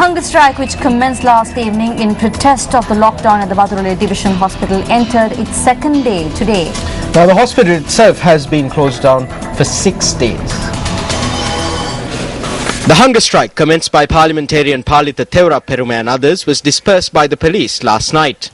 hunger strike, which commenced last evening in protest of the lockdown at the Baduraliya Division Hospital, entered its second day today. Now, the hospital itself has been closed down for 6 days. The hunger strike, commenced by parliamentarian Palitha Theura Perume and others, was dispersed by the police last night.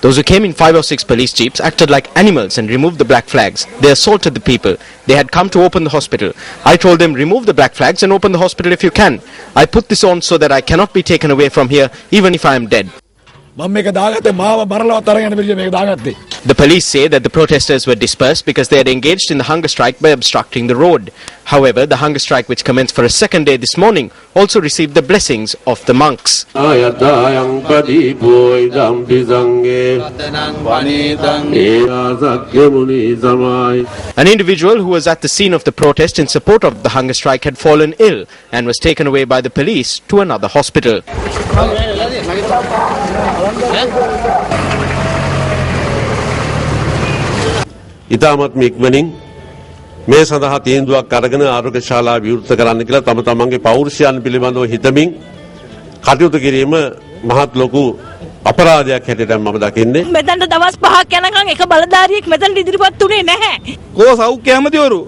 Those who came in 5 or 6 police jeeps acted like animals and removed the black flags. They assaulted the people. They had come to open the hospital. I told them, remove the black flags and open the hospital if you can. I put this on so that I cannot be taken away from here even if I am dead. The police say that the protesters were dispersed because they had engaged in the hunger strike by obstructing the road. However, the hunger strike, which commenced for a second day this morning, also received the blessings of the monks. An individual who was at the scene of the protest in support of the hunger strike had fallen ill and was taken away by the police to another hospital. ඉතාමත් ඉක්මනින් මේ සඳහා තීන්දුවක් අරගෙන ආරෝග්‍ය ශාලා විවෘත කරන්න කියලා තම තමන්ගේ පෞරුෂයන් පිළිබඳව හිතමින් කටයුතු කිරීම මහත් ලොකු අපරාධයක් හැටියට මම දකින්නේ. මෙතනට දවස් 5ක් යනකම් එක බලධාරියෙක් මෙතනට ඉදිරිපත් උනේ නැහැ. කෝ සෞඛ්‍ය ඇමතිවරු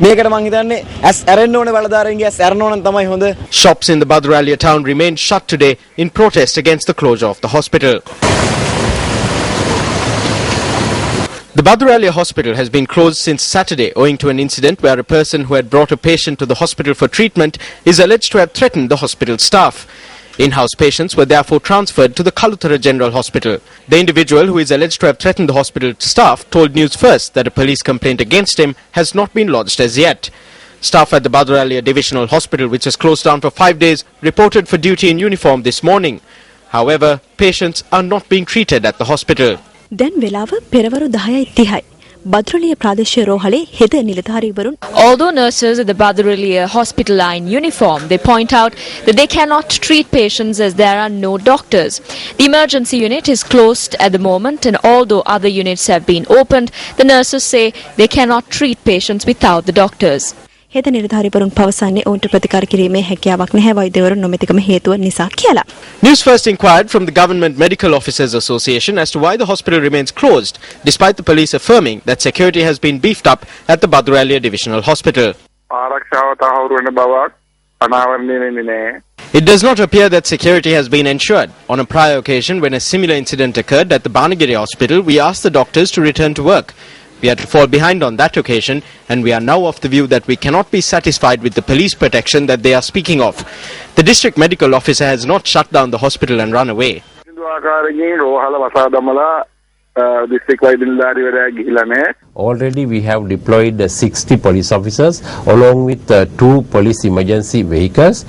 මේකට මං හිතන්නේ ඇස් ඇරෙන්න ඕනේ බලධාරීන්ගේ ඇස් ඇරෙන්න ඕන තමයි හොඳ. Shops in the Baduraliya town remained shut today in protest against the closure of the hospital. The Baduraliya hospital has been closed since Saturday owing to an incident where a person who had brought a patient to the hospital for treatment is alleged to have threatened the hospital staff. In-house patients were therefore transferred to the Kalutara General Hospital. The individual who is alleged to have threatened the hospital staff told Newsfirst that a police complaint against him has not been lodged as yet. Staff at the Baduraliya Divisional Hospital, which was closed down for 5 days, reported for duty in uniform this morning. However, patients are not being treated at the hospital. දැන් වෙලාව පෙරවරු 10:30යි. Baduraliya ප්‍රාදේශීය රෝහලේ හෙද නිලධාරීවරුන් Although nurses at the Baduraliya hospital are in uniform, they point out that they cannot treat patients as there are no doctors. The emergency unit is closed at the moment, and although other units have been opened, the nurses say they cannot treat patients without the doctors. හෙද නිලධාරීවරුන් පවසන්නේ ඔවුන්ට ප්‍රතිකාර කිරීමේ හැකියාවක් නැහැ වෛද්‍යවරුන් නොමැතිකම හේතුව නිසා කියලා. Newsfirst inquired from the Government Medical Officers Association as to why the hospital remains closed, despite the police affirming that security has been beefed up at the Baduraliya Divisional Hospital. It does not appear that security has been ensured. On a prior occasion, when a similar incident occurred at the Banagiri Hospital, we asked the doctors to return to work. We had to fall behind on that occasion, and we are now of the view that we cannot be satisfied with the police protection that they are speaking of. The district medical officer has not shut down the hospital and run away. Already we have deployed 60 police officers along with 2 police emergency vehicles.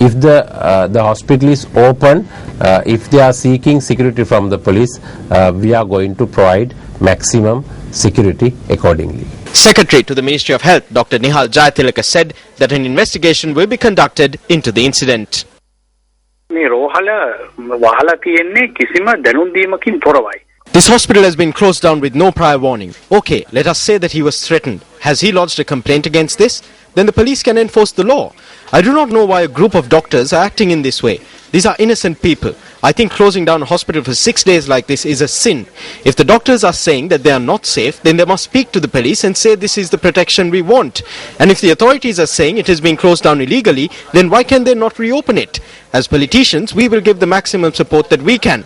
If the hospital is open, if they are seeking security from the police, we are going to provide maximum security accordingly. Secretary to the Ministry of Health, Dr. Nihal Jayatilaka, said that an investigation will be conducted into the incident. This hospital has been closed down with no prior warning. Okay, let us say that he was threatened. Has he lodged a complaint against this? Then the police can enforce the law. I do not know why a group of doctors are acting in this way. These are innocent people. I think closing down a hospital for 6 days like this is a sin. If the doctors are saying that they are not safe, then they must speak to the police and say this is the protection we want. And if the authorities are saying it is being closed down illegally, then why can they not reopen it? As politicians, we will give the maximum support that we can.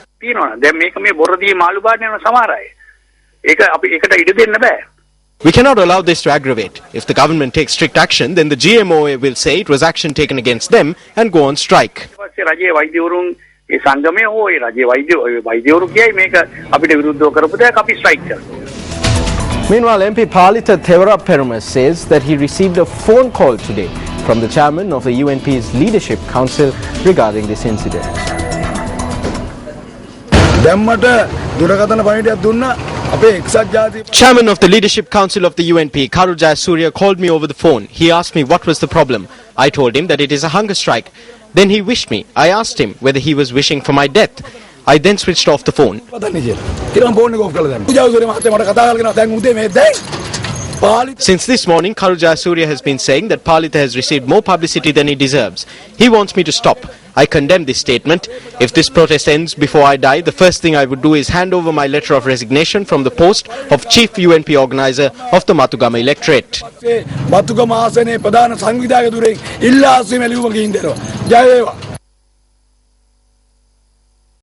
We cannot allow this to aggravate. If the government takes strict action, then the GMOA will say it was action taken against them and go on strike. Meanwhile, MP Palitha Theura Perume says that he received a phone call today from the chairman of the UNP's Leadership Council regarding this incident. Chairman of the Leadership Council of the UNP, Karujaya Surya, called me over the phone. He asked me what was the problem. I told him that it is a hunger strike. Then he wished me. I asked him whether he was wishing for my death. I then switched off the phone. Since this morning, Karu Jayasuriya has been saying that Palitha has received more publicity than he deserves. He wants me to stop. I condemn this statement. If this protest ends before I die, the first thing I would do is hand over my letter of resignation from the post of Chief UNP Organizer of the Matugama electorate.